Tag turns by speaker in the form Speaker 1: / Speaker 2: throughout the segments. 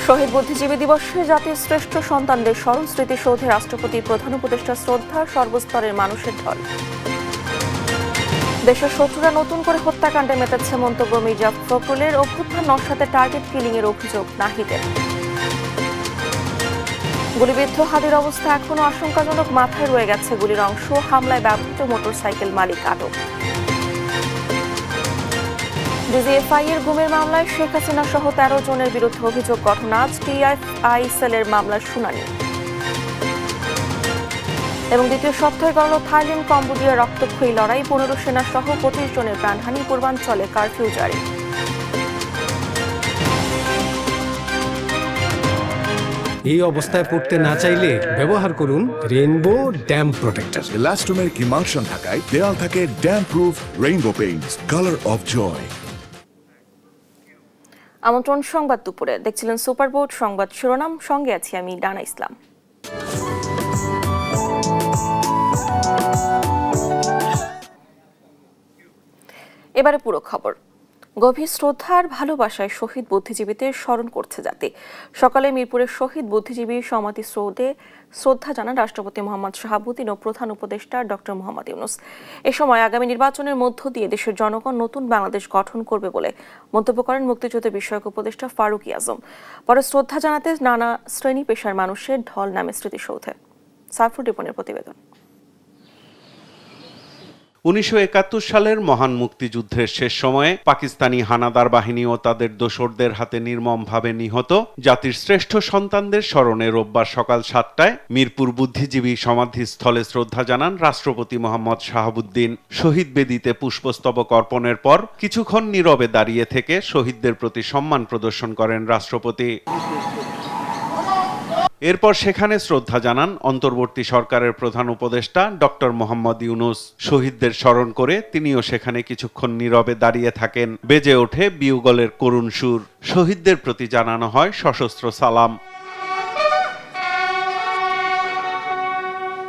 Speaker 1: শহীদ বুদ্ধিজীবী দিবসে জাতির শ্রেষ্ঠ সন্তানদের স্মরণ স্মৃতিসৌধে রাষ্ট্রপতি প্রধান উপদেষ্টা শ্রদ্ধা সর্বস্তরের মানুষের ঢল। দেশের শত্রুরা নতুন করে হত্যাকাণ্ডে মেতেছে মন্তব্য মির্জা ফখরুলের। অভ্যুত্থান নস্যাতে টার্গেট কিলিং এর অভিযোগ নাহিদের। গুলিবিদ্ধ হাদির অবস্থা এখনো আশঙ্কাজনক, মাথায় রয়ে গেছে গুলির অংশ। হামলায় ব্যবহৃত মোটরসাইকেল মালিক আটক। ডিজিএফআই এর গুমের মামলায় শেখ হাসিনা সহ ১৩ জনের বিরুদ্ধে অভিযোগ গঠন। আজ টিএফআই সেলের মামলার শুনানি। এবং দ্বিতীয় সপ্তাহে গড়ল থাইল্যান্ড কম্বোডিয়ার রক্তক্ষয়ী লড়াই। ১৫ সেনা সহ ২৫ জনের প্রাণহানি। পূর্বাঞ্চলে কারফিউ জারি।
Speaker 2: এই অবস্থায় পড়তে না চাইলে ব্যবহার করুন rainbow damp protector.
Speaker 3: Elastomeric emulsion থাকায় দেয়াল থাকে damp proof rainbow paints, colour of joy.
Speaker 1: আমন্ত্রণ সংবাদ দুপুরে, দেখছিলেন সুপারবোর্ড সংবাদ শিরোনাম। সঙ্গে আছি আমি ডানা ইসলাম। এবারে পুরো খবর। গভীর শ্রদ্ধা আর ভালোবাসায় শহীদ বুদ্ধিজীবীদের স্মরণ করছে জাতি। সকালে মিরপুরের শহীদ বুদ্ধিজীবী সমাধিসৌধে শ্রদ্ধা জানান রাষ্ট্রপতি মোহাম্মদ শাহাবুদ্দিন ও প্রধান উপদেষ্টা ডক্টর মোহাম্মদ ইউনূস। এ সময় আগামী নির্বাচনের মধ্য দিয়ে দেশের জনগণ নতুন বাংলাদেশ গঠন করবে বলে মন্তব্য করেন মুক্তিযুদ্ধ বিষয়ক উপদেষ্টা ফারুক আজম। পরে শ্রদ্ধা জানাতে নানা শ্রেণী পেশার মানুষের ঢল নামে স্মৃতিসৌধে। সাইফুর রিপনের প্রতিবেদন।
Speaker 4: ১৯৭১ সালের মহান মুক্তিযুদ্ধের শেষ সময়ে পাকিস্তানি হানাদার বাহিনী ও তাদের দোসরদের হাতে নির্মমভাবে নিহত জাতির শ্রেষ্ঠ সন্তানদের স্মরণে রোববার সকাল ৭টায় মিরপুর বুদ্ধিজীবী সমাধিস্থলে শ্রদ্ধা জানান রাষ্ট্রপতি মোহাম্মদ শাহাবুদ্দিন। শহীদ বেদিতে পুষ্পস্তবক অর্পণের পর কিছুক্ষণ নীরবে দাঁড়িয়ে থেকে শহীদদের প্রতি সম্মান প্রদর্শন করেন রাষ্ট্রপতি। এরপর সেখানে শ্রদ্ধা জানান অন্তর্বর্তী সরকারের প্রধান উপদেষ্টা ডক্টর মোহাম্মদ ইউনূস। শহীদদের স্মরণ করে তিনিও সেখানে কিছুক্ষণ নীরবে দাঁড়িয়ে থাকেন। বেজে ওঠে বিউগলের করুণ সুর। শহীদদের প্রতি জানানো হয় সশস্ত্র সালাম।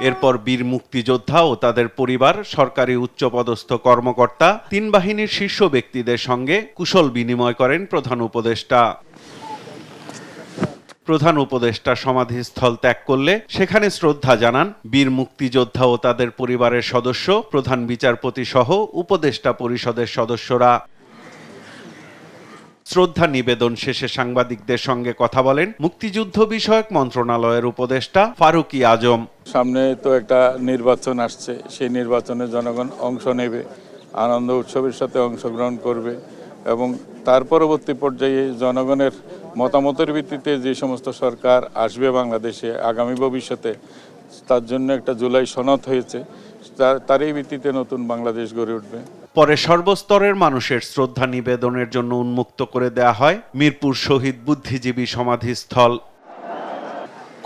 Speaker 4: এরপর বীর মুক্তিযোদ্ধা ও তাদের পরিবার, সরকারি উচ্চপদস্থ কর্মকর্তা, ৩ বাহিনীর শীর্ষ ব্যক্তিদের সঙ্গে কুশল বিনিময় করেন প্রধান উপদেষ্টা। প্রধান উপদেষ্টা সমাধিস্থল ত্যাগ করলে সেখানে শ্রদ্ধা জানান বীর মুক্তিযোদ্ধা ও তাদের পরিবারের সদস্য, প্রধান বিচারপতি সহ উপদেষ্টা পরিষদের সদস্যরা। শ্রদ্ধা নিবেদন শেষে সাংবাদিকদের সঙ্গে কথা বলেন মুক্তিযুদ্ধ বিষয়ক মন্ত্রণালয়ের উপদেষ্টা ফারুক আজম।
Speaker 5: সামনে তো একটা নির্বাচন আসছে, সেই নির্বাচনে জনগণ অংশ নেবে, আনন্দ উৎসবের সাথে অংশগ্রহণ করবে এবং তার পরবর্তী পর্যায়ে জনগণের মতামতের ভিত্তিতে যে সমস্ত সরকার আসবে বাংলাদেশে আগামী ভবিষ্যতে, তার জন্য একটা জুলাই সনদ হয়েছে, তারই ভিত্তিতে নতুন বাংলাদেশ গড়ে উঠবে।
Speaker 4: পরে সর্বস্তরের মানুষের শ্রদ্ধা নিবেদনের জন্য উন্মুক্ত করে দেয়া হয় মিরপুর শহীদ বুদ্ধিজীবী সমাধিস্থল।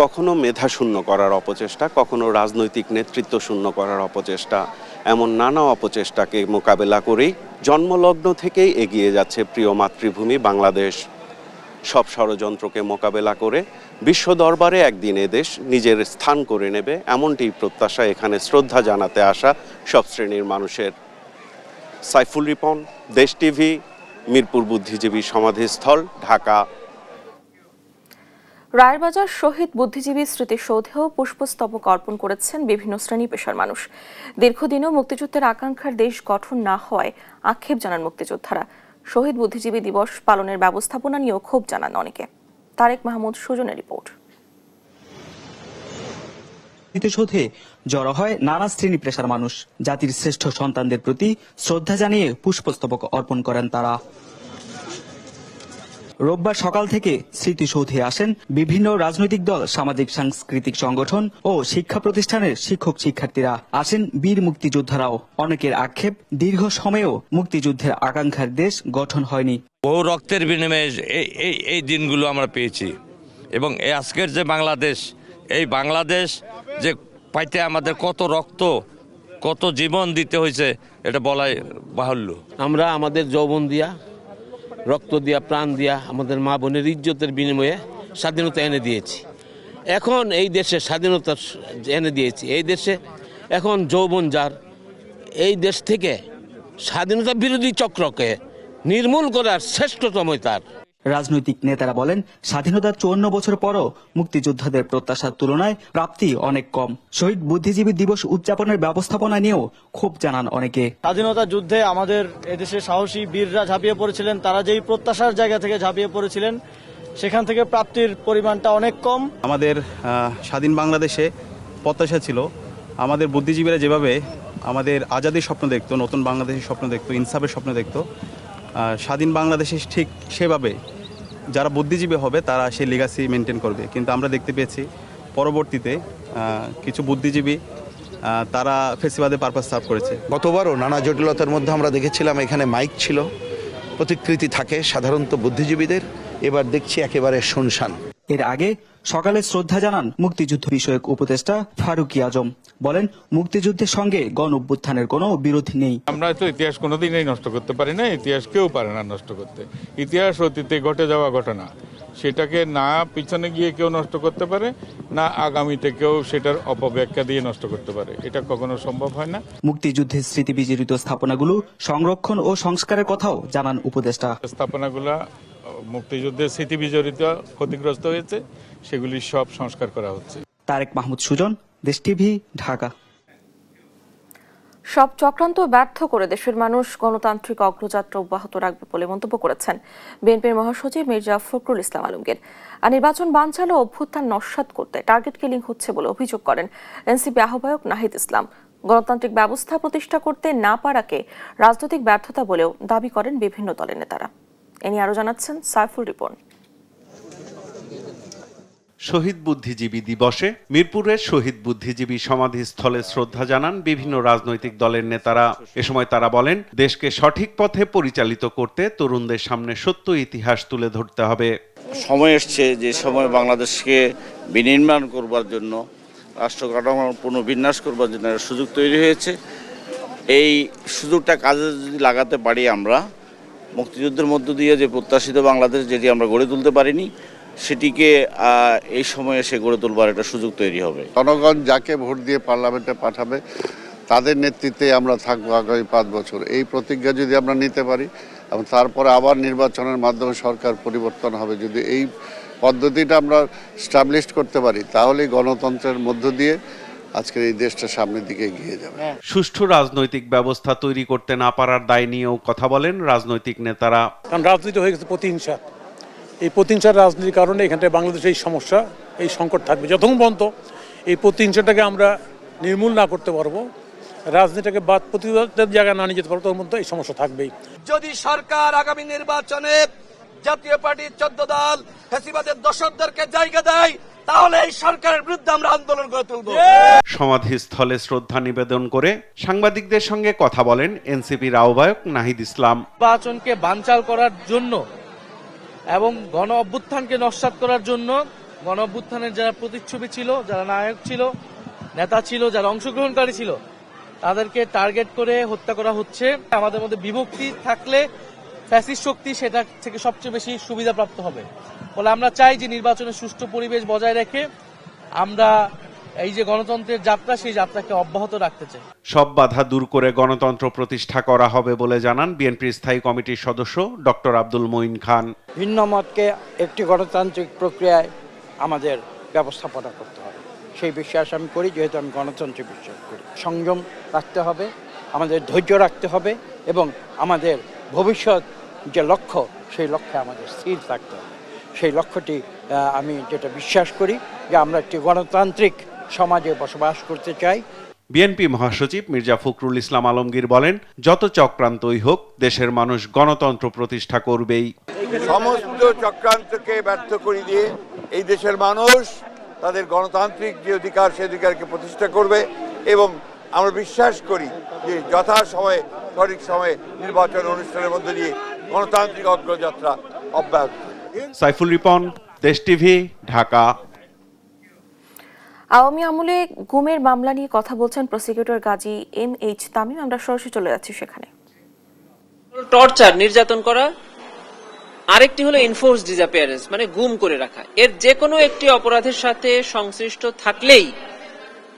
Speaker 4: কখনো মেধা শূন্য করার অপচেষ্টা, কখনো রাজনৈতিক নেতৃত্ব শূন্য করার অপচেষ্টা, এমন নানা অপচেষ্টাকে মোকাবেলা করেই জন্মলগ্ন থেকেই এগিয়ে যাচ্ছে প্রিয় মাতৃভূমি বাংলাদেশ। সব ষড়যন্ত্রকে মোকাবেলা করে বিশ্ব দরবারে একদিন এদেশ নিজের স্থান করে নেবে, এমনটি প্রত্যাশা এখানে শ্রদ্ধা জানাতে আসা সব শ্রেণীর মানুষের। সাইফুল রিপন, দেশ টিভি, মিরপুর বুদ্ধিজীবী সমাধিস্থল, ঢাকা।
Speaker 1: রায়েরবাজার শহীদ বুদ্ধিজীবী স্মৃতিসৌধেও পুষ্পস্তবক অর্পণ করেছেন বিভিন্ন শ্রেণী পেশার মানুষ। দীর্ঘদিনও মুক্তিযুদ্ধের আকাঙ্ক্ষার দেশ গঠন না হওয়ায় আক্ষেপ জানান মুক্তিযোদ্ধারা। শহীদ বুদ্ধিজীবী দিবস পালনের ব্যবস্থাপনা নিয়েও ক্ষোভ জানান অনেকে। তারেক মাহমুদ সুজনের রিপোর্ট।
Speaker 6: স্মৃতিসৌধে জড়ো হয় নানা শ্রেণী পেশার মানুষ। জাতির শ্রেষ্ঠ সন্তানদের প্রতি শ্রদ্ধা জানিয়ে পুষ্পস্তবক অর্পণ করেন তারা। রোববার সকাল থেকে স্মৃতিসৌধে আসেন বিভিন্ন রাজনৈতিক দল, সামাজিক সাংস্কৃতিক সংগঠন ও শিক্ষা প্রতিষ্ঠানের শিক্ষক শিক্ষার্থীরা। আসেন বীর মুক্তিযোদ্ধারাও। অনেকের আক্ষেপ, দীর্ঘ সময়েও মুক্তিযুদ্ধের আকাঙ্ক্ষার দেশ গঠন হয়নি।
Speaker 7: বহু রক্তের বিনিময়ে এই দিনগুলো আমরা পেয়েছি এবং এই আজকের যে বাংলাদেশ, এই বাংলাদেশ যে পাইতে আমাদের কত রক্ত, কত জীবন দিতে হয়েছে এটা বলাই বাহুল্য।
Speaker 8: আমরা আমাদের যৌবন দিয়া, রক্ত দিয়া, প্রাণ দিয়া, আমাদের মা বোনের ইজ্জতের বিনিময়ে স্বাধীনতা এনে দিয়েছি। এখন এই দেশে স্বাধীনতা এনে দিয়েছি, এই দেশে এখন যৌবন যার, এই দেশ থেকে স্বাধীনতা বিরোধী চক্রকে নির্মূল করার শ্রেষ্ঠতম তার।
Speaker 6: রাজনৈতিক নেতারা বলেন, স্বাধীনতার 54 বছর পরও মুক্তিযোদ্ধাদের প্রত্যাশার তুলনায় প্রাপ্তি অনেক কম। শহীদ বুদ্ধিজীবী দিবস উদযাপনের ব্যবস্থাপনা নিয়েও ক্ষোভ জানান অনেকে।
Speaker 9: স্বাধীনতা যুদ্ধে আমাদের এদেশের সাহসী বীররা ঝাঁপিয়ে পড়েছিলেন, তারা যেই প্রত্যাশার জায়গা থেকে ঝাঁপিয়ে পড়েছিলেন সেখান থেকে প্রাপ্তির পরিমাণটা অনেক কম।
Speaker 10: আমাদের স্বাধীন বাংলাদেশে প্রত্যাশা ছিল, আমাদের বুদ্ধিজীবীরা যেভাবে আমাদের আজাদির স্বপ্ন দেখতো, নতুন বাংলাদেশের স্বপ্ন দেখতো, ইনসাফের স্বপ্ন দেখতো, স্বাধীন বাংলাদেশে ঠিক সেভাবে যারা বুদ্ধিজীবী হবে তারা সেই লিগাসি মেনটেন করবে। কিন্তু আমরা দেখতে পেয়েছি পরবর্তীতে কিছু বুদ্ধিজীবী তারা ফেসিবাদের পারপাস সার্ভ করেছে।
Speaker 11: গতবারও নানা জটিলতার মধ্যে আমরা দেখেছিলাম এখানে মাইক ছিল, প্রতিকৃতি থাকে সাধারণত বুদ্ধিজীবীদের, এবার দেখছি একেবারে শুনশান।
Speaker 6: এর আগে সকালে শ্রদ্ধা জানান মুক্তিযুদ্ধ বিষয়ক উপদেষ্টা ফারুকী আজম। বলেন, মুক্তিযুদ্ধের সঙ্গে গণ অভ্যুত্থানের কোনো বিরোধী নেই।
Speaker 5: আমরা তো ইতিহাস কোনোদিনই নষ্ট করতে পারি না, ইতিহাস কেউ পারে না নষ্ট করতে। ইতিহাস অতীতে ঘটে যাওয়া ঘটনা, সেটাকে না পিছনে গিয়ে কেউ নষ্ট করতে পারে, না আগামীতে কেউ সেটার অপব্যাখ্যা দিয়ে নষ্ট করতে পারে, এটা কখনো সম্ভব হয় না।
Speaker 6: মুক্তিযুদ্ধের স্মৃতি বিজড়িত স্থাপনাগুলো সংরক্ষণ ও সংস্কারের কথাও জানান উপদেষ্টা।
Speaker 5: স্থাপনাগুলা মুক্তিযুদ্ধের স্মৃতি বিজড়িত ক্ষতিগ্রস্ত হয়েছে, সেগুলি সব সংস্কার করা হচ্ছে।
Speaker 6: তারেক মাহমুদ সুজন, দেশ টিভি, ঢাকা।
Speaker 1: সব চক্রান্ত ব্যর্থ করে দেশের মানুষ গণতান্ত্রিক অগ্রযাত্রা অব্যাহত রাখবে বলে মন্তব্য করেছেন বিএনপির মহাসচিব মির্জা ফখরুল ইসলাম আলমগীর। আর নির্বাচন বানচাল ও অভ্যুত্থান নস্যাৎ করতে টার্গেট কিলিং হচ্ছে বলে অভিযোগ করেন এনসিপি আহ্বায়ক নাহিদ ইসলাম। গণতান্ত্রিক ব্যবস্থা প্রতিষ্ঠা করতে না পারাকে রাজনৈতিক ব্যর্থতা বলেও দাবি করেন বিভিন্ন দলের নেতারা। এ নিয়ে আরো জানাচ্ছেন সাইফুল রিপন।
Speaker 4: শহীদ বুদ্ধিজীবী দিবসে মিরপুরের শহীদ বুদ্ধিজীবী সমাধিস্থলে শ্রদ্ধা জানান বিভিন্ন রাজনৈতিক দলের নেতারা। এ সময় তারা বলেন, দেশকে সঠিক পথে পরিচালিত করতে তরুণদের সামনে সত্য ইতিহাস তুলে ধরতে হবে।
Speaker 12: সময় এসছে যে সময় বাংলাদেশকে বিনির্মাণ করবার জন্য, রাষ্ট্র কাঠামোর পুনর্বিন্যাস করবার জন্য সুযোগ তৈরি হয়েছে। এই সুযোগটা কাজে যদি লাগাতে পারি, আমরা মুক্তিযুদ্ধের মধ্য দিয়ে যে প্রত্যাশিত বাংলাদেশ যেটি আমরা গড়ে তুলতে পারিনি, সেটিকে এই সময়ে এসে গড়ে তোলবার একটা সুযোগ তৈরি হবে।
Speaker 13: জনগণ যাকে ভোট দিয়ে পার্লামেন্টে পাঠাবে তাদের নেতৃত্বে আমরা থাকবো আগামী 5 বছর। এই প্রতিজ্ঞা যদি আমরা নিতে পারি এবং তারপরে আবার নির্বাচনের মাধ্যমে সরকার পরিবর্তন হবে, যদি এই পদ্ধতিটা আমরা স্টাবলিশ করতে পারি, তাহলে গণতন্ত্রের মধ্য দিয়ে আজকের এই দেশটা সামনের দিকে এগিয়ে যাবে।
Speaker 4: সুষ্ঠু রাজনৈতিক ব্যবস্থা তৈরি করতে না পারার দায় নিয়েও কথা বলেন রাজনৈতিক নেতারা।
Speaker 9: কারণ রাজনীতি হয়ে গেছে প্রতিহিংসা, এই প্রতিহিংসার রাজনীতির কারণে এখানটায় বাংলাদেশে এই সমস্যা, এই সংকট থাকবে। যতক্ষণ পর্যন্ত এই প্রতিহিংসাটাকে আমরা নির্মূল না করতে পারবো, রাজনীতিটাকে বাদ প্রতিবাদের জায়গায় না নিয়ে যেতে পারবো, তখন পর্যন্ত এই সমস্যা থাকবেই।
Speaker 14: যদি সরকার আগামী নির্বাচনে জাতীয় পার্টির 14 দল ফ্যাসিবাদের দোসরদেরকে জায়গা দেয়, তাহলে এই সরকারের বিরুদ্ধে আমরা আন্দোলন করে তুলব।
Speaker 4: সমাধিস্থলে শ্রদ্ধা নিবেদন করে সাংবাদিকদের সঙ্গে কথা বলেন এনসিপির আহ্বায়ক নাহিদ ইসলাম।
Speaker 9: নির্বাচনকে বানচাল করার জন্য এবং গণ অভ্যুত্থানকে নস্যাৎ করার জন্য, গণ অভ্যুত্থানের যারা প্রতিচ্ছবি ছিল, যারা নায়ক ছিল, নেতা ছিল, যারা অংশগ্রহণকারী ছিল, তাদেরকে টার্গেট করে হত্যা করা হচ্ছে। আমাদের মধ্যে বিভক্তি থাকলে ফ্যাসিস্ট শক্তি সেটা থেকে সবচেয়ে বেশি সুবিধাপ্রাপ্ত হবে। ফলে আমরা চাই যে নির্বাচনের সুষ্ঠু পরিবেশ বজায় রেখে আমরা এই যে গণতন্ত্রের যাত্রা, সেই যাত্রাকে অব্যাহত রাখতে চাই।
Speaker 4: সব বাধা দূর করে গণতন্ত্র প্রতিষ্ঠা করা হবে বলে জানান বিএনপির স্থায়ী কমিটির সদস্য ডক্টর আব্দুল মঈন খান।
Speaker 9: ভিন্ন মতকে একটি গণতান্ত্রিক প্রক্রিয়ায় আমাদের ব্যবস্থাপনা করতে হবে, সেই বিশ্বাস আমি করি। যেহেতু আমি গণতন্ত্রে বিশ্বাস করি, সংযম রাখতে হবে, আমাদের ধৈর্য রাখতে হবে এবং আমাদের ভবিষ্যৎ যে লক্ষ্য, সেই লক্ষ্যে আমাদের স্থির থাকতে হবে। সেই লক্ষ্যটি আমি যেটা বিশ্বাস করি যে আমরা একটি গণতান্ত্রিক সমাজে বসবাস করতে চাই।
Speaker 4: বিএনপি মহাসচিব মির্জা ফখরুল ইসলাম আলমগীর বলেন, যত চক্রান্তই হোক দেশের মানুষ গণতন্ত্র প্রতিষ্ঠা করবেই।
Speaker 13: সমস্ত চক্রান্তকে ব্যর্থ করে দিয়ে এই দেশের মানুষ তাদের গণতান্ত্রিক যে অধিকার, সেই অধিকারকে প্রতিষ্ঠা করবে এবং আমরা বিশ্বাস করি যে যথাসময়ে সঠিক সময়ে নির্বাচন অনুষ্ঠানের মধ্যে দিয়ে গণতান্ত্রিক অগ্রযাত্রা অব্যাহত।
Speaker 4: সাইফুল রিপন, দেশ টিভি, ঢাকা।
Speaker 1: আওয়ামী আমলে গুমের মামলা নিয়ে কথা বলছেন প্রসিকিউটর গাজী MH তামিম। আমরা সরাসরি চলে যাচ্ছি সেখানে।
Speaker 15: টর্চার, নির্যাতন করা, আরেকটি হলো এনফোর্স ডিসঅ্যাপিয়ারেন্স, মানে গুম করে রাখা। এর যে কোনো একটি অপরাধের সাথে সংশ্লিষ্ট থাকলেই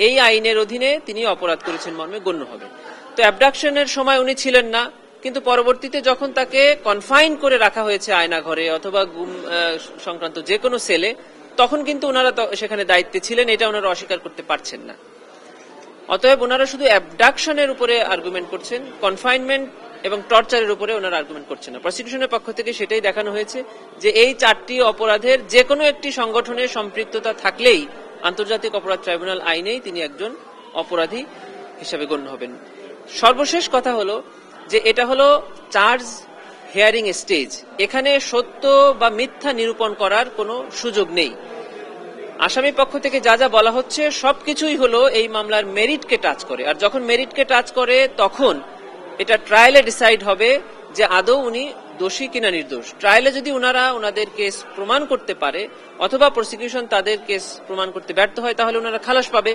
Speaker 15: এই আইনের অধীনে তিনি অপরাধ করেছেন মর্মে গণ্য হবে। তো অ্যাবডাকশনের সময় উনি ছিলেন না, কিন্তু পরবর্তীতে যখন তাকে কনফাইন করে রাখা হয়েছে আয়না ঘরে অথবা গুম সংক্রান্ত যে কোনো সেলে, তখন কিন্তু ওনারা সেখানে দায়িত্বে ছিলেন, এটা ওনারা অস্বীকার করতে পারছেন না। অতএব ওনারা শুধু অ্যাবডাকশনের উপরে আর্গুমেন্ট করছেন, কনফাইনমেন্ট এবং টর্চারের উপরে ওনারা আর্গুমেন্ট করছেন না। প্রসিকিউশনের পক্ষ থেকে সেটাই দেখানো হয়েছে যে এই 4টি অপরাধের যে কোনো একটি সংগঠনের সম্পৃক্ততা থাকলেই আন্তর্জাতিক অপরাধ ট্রাইব্যুনাল আইনেই তিনি একজন অপরাধী হিসেবে গণ্য হবেন। সর্বশেষ কথা হলো যে এটা হলো চার্জ হিয়ারিং স্টেজ, এখানে সত্য বা মিথ্যা নিরূপণ করার কোনো সুযোগ নেই। আসামি পক্ষ থেকে যা যা বলা হচ্ছে সবকিছুই হলো এই মামলার মেরিটকে টাচ করে, আর যখন মেরিটকে টাচ করে তখন এটা ট্রায়ালে ডিসাইড হবে যে আদৌ উনি দোষী কিনা নির্দোষ। ট্রায়ালে যদি ওনাদের কেস প্রমাণ করতে পারে অথবা প্রসিকিউশন তাদের কেস প্রমাণ করতে ব্যর্থ হয় তাহলে ওনারা খালাস পাবে,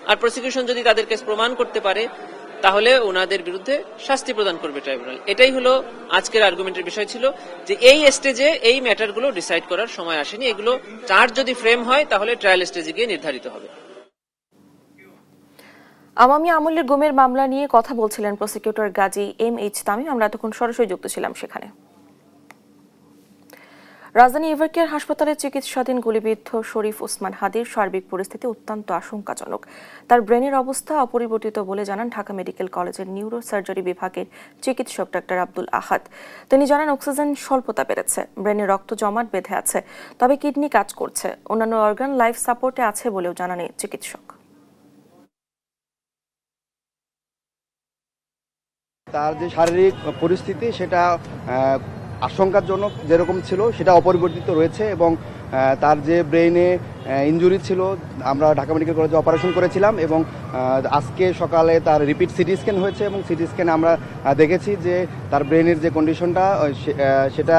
Speaker 15: আর প্রসিকিউশন যদি তাদের কেস প্রমাণ করতে পারে তাহলে ওনাদের বিরুদ্ধে শাস্তি প্রদান করবে ট্রাইব্যুনাল। এটাই হলো আজকের আর্গুমেন্টের বিষয় ছিল যে এই স্টেজে এই ম্যাটারগুলো ডিসাইড করার সময় আসেনি, এগুলো চার্জ যদি ফ্রেম হয় তাহলে ট্রায়াল স্টেজে গিয়ে নির্ধারিত হবে।
Speaker 1: আওয়ামী আমলের গুমের মামলা নিয়ে কথা বলছিলেন প্রসিকিউটর গাজী MH তামিম। আমরা এতক্ষণ সরাসরি যুক্ত ছিলাম সেখানে। রাজধানী এভারকেয়ার হাসপাতালে চিকিৎসাধীন গুলিবিদ্ধ শরীফ ওসমান হাদির সার্বিক পরিস্থিতি অত্যন্ত আশঙ্কাজনক। তার ব্রেনের অবস্থা অপরিবর্তিত বলে জানান ঢাকা মেডিকেল কলেজের নিউরো সার্জারি বিভাগের চিকিৎসক ডাক্তার আব্দুল আহাদ। তিনি জানান অক্সিজেন স্বল্পতা বেড়েছে, ব্রেনে রক্ত জমাট বেঁধে আছে, তবে কিডনি কাজ করছে, অন্যান্য অর্গান লাইফ সাপোর্টে আছে বলেও জানান এই চিকিৎসক।
Speaker 16: তার যে শারীরিক পরিস্থিতি সেটা আশঙ্কাজনক যেরকম ছিল সেটা অপরিবর্তিত রয়েছে, এবং তার যে ব্রেইনে ইনজুরি ছিল আমরা ঢাকা মেডিকেল কলেজে অপারেশন করেছিলাম, এবং আজকে সকালে তার রিপিট সিটি স্ক্যান হয়েছে, এবং সিটি স্ক্যানে আমরা দেখেছি যে তার ব্রেনের যে কন্ডিশনটা সেটা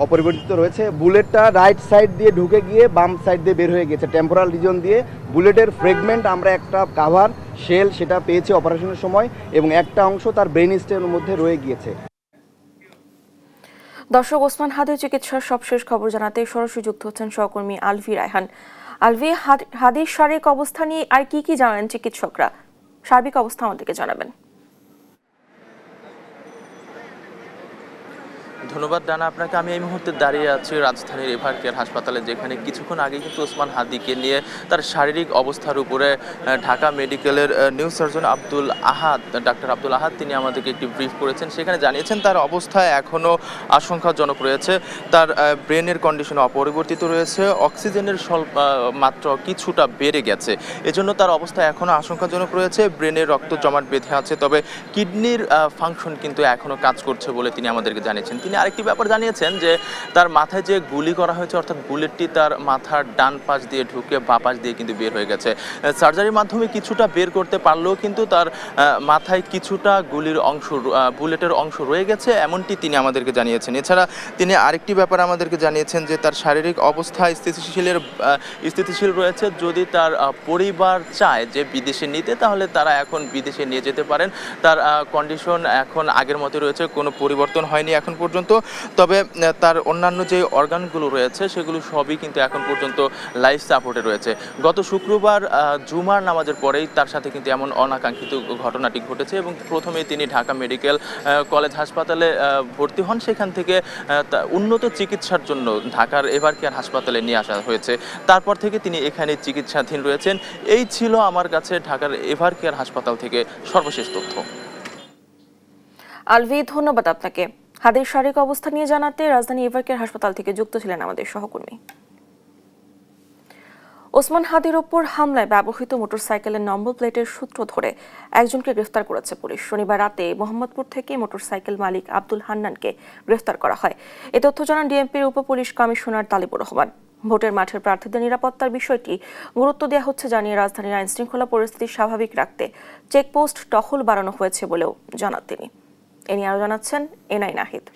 Speaker 16: অপরিবর্তিত রয়েছে। বুলেটটা রাইট সাইড দিয়ে ঢুকে গিয়ে বাম সাইড দিয়ে বের হয়ে গেছে, টেম্পোরাল রিজন দিয়ে বুলেটের ফ্রেগমেন্ট আমরা একটা কাভার শেল সেটা পেয়েছি অপারেশনের সময়, এবং একটা অংশ তার ব্রেন স্টেমের মধ্যে রয়ে গিয়েছে।
Speaker 1: দর্শক, ওসমান হাদির চিকিৎসার সবশেষ খবর জানাতে সরাসরি যুক্ত হচ্ছেন সহকর্মী আলভি রায়হান। আলভি, হাদির শারীরিক অবস্থা নিয়ে আর কি জানেন চিকিৎসকরা? সার্বিক অবস্থা আমাদেরকে জানাবেন।
Speaker 17: ধন্যবাদ ডানা আপনাকে। আমি এই মুহূর্তে দাঁড়িয়ে আছি রাজধানীর এভারকেয়ার হাসপাতালে, যেখানে কিছুক্ষণ আগে কিন্তু ওসমান হাদিকে নিয়ে তার শারীরিক অবস্থার উপরে ঢাকা মেডিকেলের নিউ সার্জন ডাক্তার আব্দুল আহাদ তিনি আমাদেরকে একটি ব্রিফ করেছেন। সেখানে জানিয়েছেন তার অবস্থা এখনও আশঙ্কাজনক রয়েছে, তার ব্রেনের কন্ডিশন অপরিবর্তিত রয়েছে, অক্সিজেনের মাত্রা কিছুটা বেড়ে গেছে, এজন্য তার অবস্থা এখনও আশঙ্কাজনক রয়েছে, ব্রেনের রক্ত জমাট বেঁধে আছে, তবে কিডনির ফাংশন কিন্তু এখনও কাজ করছে বলে তিনি আমাদেরকে জানিয়েছেন। তিনি আরেকটি ব্যাপার জানিয়েছেন যে তার মাথায় যে গুলি করা হয়েছে, অর্থাৎ বুলেটটি তার মাথার ডান পাশ দিয়ে ঢুকে বাঁ পাশ দিয়ে কিন্তু বের হয়ে গেছে। সার্জারির মাধ্যমে কিছুটা বের করতে পারলেও কিন্তু তার মাথায় কিছুটা বুলেটের অংশ রয়ে গেছে, এমনটি তিনি আমাদেরকে জানিয়েছেন। এছাড়া তিনি আরেকটি ব্যাপার আমাদেরকে জানিয়েছেন যে তার শারীরিক অবস্থা স্থিতিশীল রয়েছে। যদি তার পরিবার চায় যে বিদেশে নিতে, তাহলে তারা এখন বিদেশে নিয়ে যেতে পারেন। তার কন্ডিশন এখন আগের মতো রয়েছে, কোনো পরিবর্তন হয়নি এখন পর্যন্ত। তবে তার অন্যান্য যে অর্গানগুলো রয়েছে সেগুলো সবই কিন্তু এখন পর্যন্ত লাইফ সাপোর্টে রয়েছে। গত শুক্রবার জুমার নামাজের পরেই তার সাথে কিন্তু এমন অনাকাঙ্ক্ষিত ঘটনাটি ঘটেছে, এবং প্রথমেই তিনি ঢাকা মেডিকেল কলেজ হাসপাতালে ভর্তি হন। সেখান থেকে উন্নত চিকিৎসার জন্য ঢাকার এভারকেয়ার হাসপাতালে নিয়ে আসা হয়েছে। তারপর থেকে তিনি এখানে চিকিৎসাধীন রয়েছেন। এই ছিল আমার কাছে ঢাকার এভারকেয়ার হাসপাতাল থেকে সর্বশেষ তথ্য।
Speaker 1: আলভি, ধন্যবাদ আপনাকে। হাদির শারীরিক অবস্থা নিয়ে জানাতে রাজধানী এভারকেয়ার হাসপাতাল থেকে যুক্ত ছিলেন আমাদের সহকর্মী। ওসমান হাদির ওপর হামলায় ব্যবহৃত মোটরসাইকেলের নম্বর প্লেটের সূত্র ধরে একজনকে গ্রেফতার করেছে পুলিশ। শনিবার রাতে মোহাম্মদপুর থেকে মোটরসাইকেল মালিক আব্দুল হান্নানকে গ্রেফতার করা হয়। এ তথ্য জানান ডিএমপির উপপুলিশ কমিশনার তালিবুর রহমান। ভোটের মাঠের প্রার্থীদের নিরাপত্তার বিষয়টি গুরুত্ব দেওয়া হচ্ছে জানিয়ে রাজধানীর আইন শৃঙ্খলা পরিস্থিতি স্বাভাবিক রাখতে চেকপোস্ট টহল বাড়ানো হয়েছে বলেও জানান তিনি। এ নিয়ে আরো জানাচ্ছেন এনআই নাহিদ।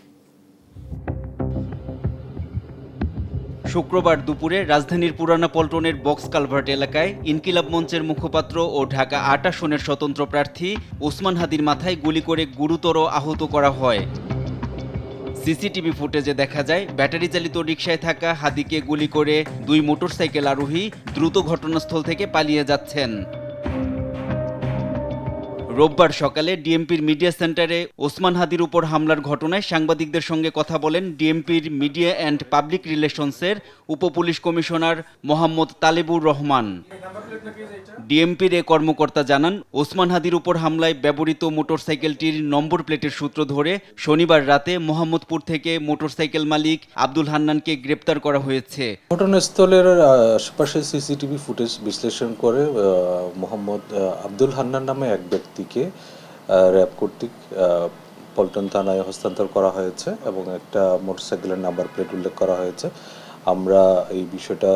Speaker 18: শুক্রবার দুপুরে রাজধানীর পুরানা পল্টনের বক্স কালভার্ট এলাকায় ইনকিলাব মঞ্চের মুখপাত্র ও ঢাকা ৮ আসনের স্বতন্ত্র প্রার্থী ওসমান হাদির মাথায় গুলি করে গুরুতর আহত করা হয়। সিসিটিভি ফুটেজে দেখা যায় ব্যাটারি চালিত রিকশায় থাকা হাদিকে গুলি করে দুই মোটরসাইকেল আরোহী দ্রুত ঘটনাস্থল থেকে পালিয়ে যাচ্ছেন। রোববার সকালে ডিএমপির মিডিয়া সেন্টারে ওসমান হাদির উপর হামলার ঘটনায় সাংবাদিকদের সঙ্গে কথা বলেন ডিএমপির মিডিয়া অ্যান্ড পাবলিক রিলেশনসের উপপুলিশ কমিশনার মোহাম্মদ তালেবুর রহমান। ডিএমপির এ কর্মকর্তা জানান, ওসমান হাদির উপর হামলায় ব্যবহৃত মোটরসাইকেলটির নম্বর প্লেটের সূত্র ধরে শনিবার রাতে মোহাম্মদপুর থেকে মোটরসাইকেল মালিক আব্দুল হান্নানকে গ্রেপ্তার করা হয়েছে।
Speaker 19: ঘটনাস্থলের আশেপাশে সিসিটিভি ফুটেজ বিশ্লেষণ করে মোহাম্মদ আব্দুল হান্নান নামে এক ব্যক্তিকে র্যাব কর্তৃক পল্টন থানায় হস্তান্তর করা হয়েছে এবং একটা মোটরসাইকেলের নাম্বার প্লেট উল্লেখ করা হয়েছে। আমরা এই বিষয়টা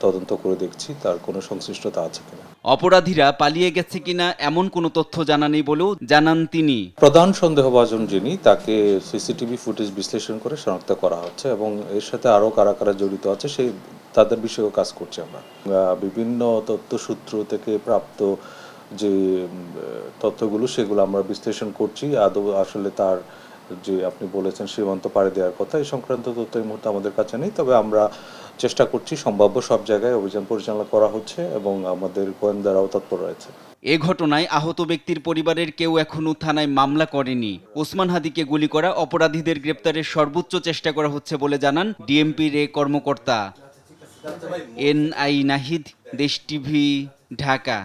Speaker 19: তদন্ত করে দেখছি তার কোনো সংশ্লিষ্টতা আছে কিনা।
Speaker 18: অপরাধীরা পালিয়ে গেছে কিনা এমন কোনো তথ্য জানা নেই বলেও জানান তিনি।
Speaker 19: প্রধান সন্দেহভাজন যিনি, তাকে সিসিটিভি ফুটেজ বিশ্লেষণ করে শনাক্ত করা হচ্ছে এবং এর সাথে আরও কারা কারা জড়িত আছে সেই তাদের বিষয়েও কাজ করছি আমরা। বিভিন্ন তথ্যসূত্র থেকে প্রাপ্ত যে তথ্যগুলো সেগুলো আমরা বিশ্লেষণ করছি। আদৌ আসলে তার যে আপনি বলেছেন সীমান্ত পাড়ি দেওয়ার কথা, এই সংক্রান্ত তথ্য এই মুহূর্তে আমাদের কাছে নেই, তবে আমরা চেষ্টা করছি, সম্ভাব্য সব জায়গায় অভিযান পরিচালনা করা হচ্ছে এবং আমাদের গোয়েন্দারাও তৎপর রয়েছে।
Speaker 18: এ ঘটনায় আহত ব্যক্তির পরিবারের কেউ এখনো থানায় মামলা করেনি। ওসমান হাদিকে গুলি করা অপরাধীদের গ্রেপ্তারের সর্বোচ্চ চেষ্টা করা হচ্ছে বলে জানান ডিএমপির এ কর্মকর্তা। NI নাহিদ, দেশ টিভি, ঢাকা।